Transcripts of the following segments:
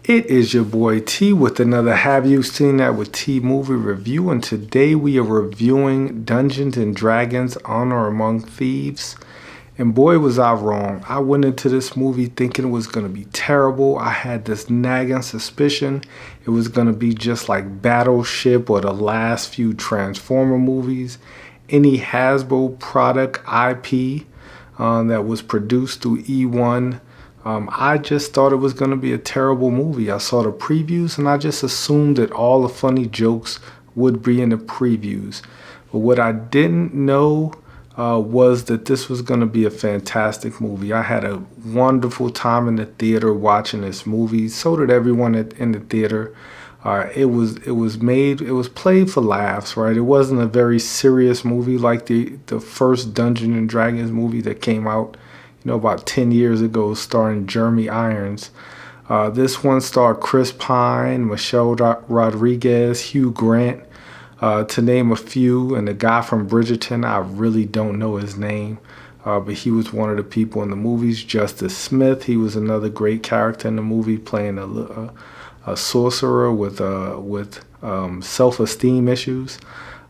It is your boy T with another Have You Seen That with T movie review, and today we are reviewing Dungeons and Dragons Honor Among Thieves. And boy, was I wrong. I went into this movie thinking it was going to be terrible. I had this nagging suspicion it was going to be just like Battleship or the last few Transformer movies, any Hasbro product IP that was produced through E1. I just thought it was going to be a terrible movie. I saw the previews and I just assumed that all the funny jokes would be in the previews. But what I didn't know was that this was going to be a fantastic movie. I had a wonderful time in the theater watching this movie. So did everyone in the theater. It was played for laughs, right? It wasn't a very serious movie like the first Dungeons and Dragons movie that came out about 10 years ago, starring Jeremy Irons. This one starred Chris Pine, Michelle Rodriguez, Hugh Grant, to name a few, and the guy from Bridgerton, I really don't know his name, but he was one of the people in the movies. Justice Smith, he was another great character in the movie, playing a sorcerer with self-esteem issues.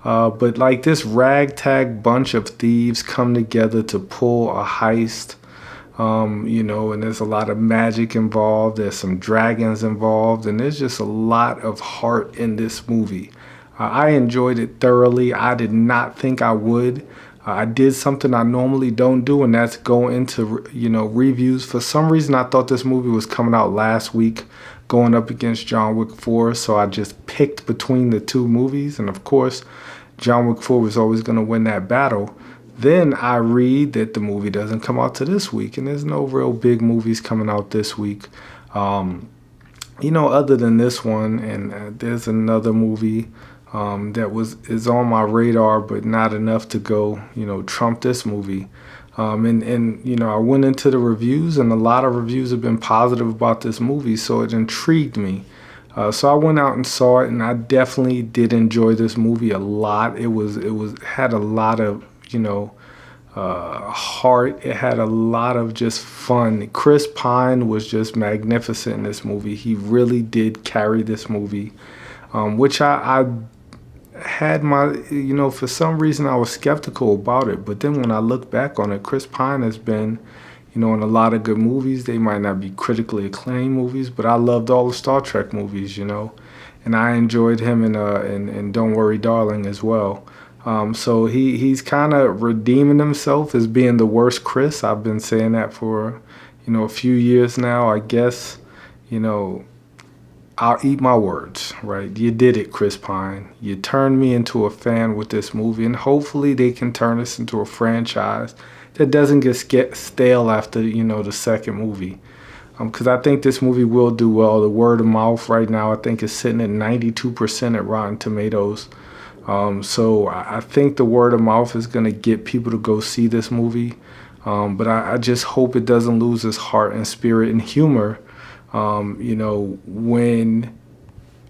But like this ragtag bunch of thieves come together to pull a heist. And there's a lot of magic involved. There's some dragons involved, and there's just a lot of heart in this movie. I enjoyed it thoroughly. I did not think I would. I did something I normally don't do, and that's go into, reviews. For some reason, I thought this movie was coming out last week, going up against John Wick 4, so I just picked between the two movies, and of course, John Wick 4 was always going to win that battle. Then I read that the movie doesn't come out to this week, and there's no real big movies coming out this week, other than this one. And there's another movie that is on my radar, but not enough to go, trump this movie. I went into the reviews, and a lot of reviews have been positive about this movie, so it intrigued me. So I went out and saw it, and I definitely did enjoy this movie a lot. It had a lot of heart. It had a lot of just fun. Chris Pine was just magnificent in this movie. He really did carry this movie, which I had for some reason I was skeptical about it. But then when I look back on it, Chris Pine has been, in a lot of good movies. They might not be critically acclaimed movies, but I loved all the Star Trek movies, and I enjoyed him in Don't Worry Darling as well. So he's kind of redeeming himself as being the worst Chris. I've been saying that for, a few years now. I guess, I'll eat my words, right? You did it, Chris Pine. You turned me into a fan with this movie, and hopefully they can turn this into a franchise that doesn't get stale after, the second movie. Because I think this movie will do well. The word of mouth right now, I think, is sitting at 92% at Rotten Tomatoes. So I think the word of mouth is going to get people to go see this movie. But I just hope it doesn't lose its heart and spirit and humor, when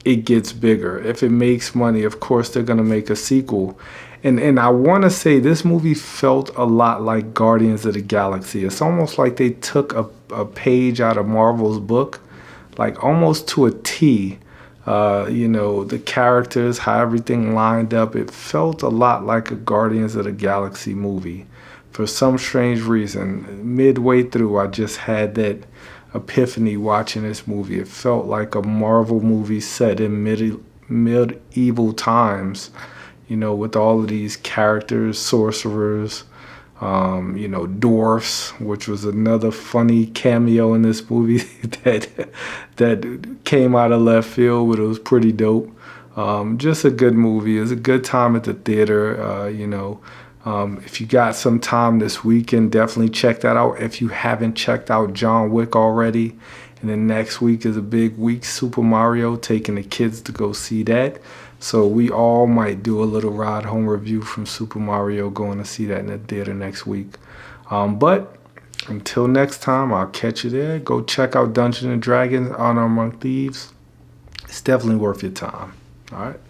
it gets bigger. If it makes money, of course, they're going to make a sequel. And I want to say this movie felt a lot like Guardians of the Galaxy. It's almost like they took a page out of Marvel's book, like almost to a T. The characters, how everything lined up, it felt a lot like a Guardians of the Galaxy movie. For some strange reason, midway through, I just had that epiphany watching this movie. It felt like a Marvel movie set in medieval times, with all of these characters, sorcerers, dwarfs, which was another funny cameo in this movie that came out of left field, but it was pretty dope. Just a good movie. It was a good time at the theater. If you got some time this weekend, definitely check that out. If you haven't checked out John Wick already, and then next week is a big week, Super Mario, taking the kids to go see that. So we all might do a little ride home review from Super Mario, going to see that in the theater next week. But until next time, I'll catch you there. Go check out Dungeons and Dragons Honor Among Thieves. It's definitely worth your time. All right.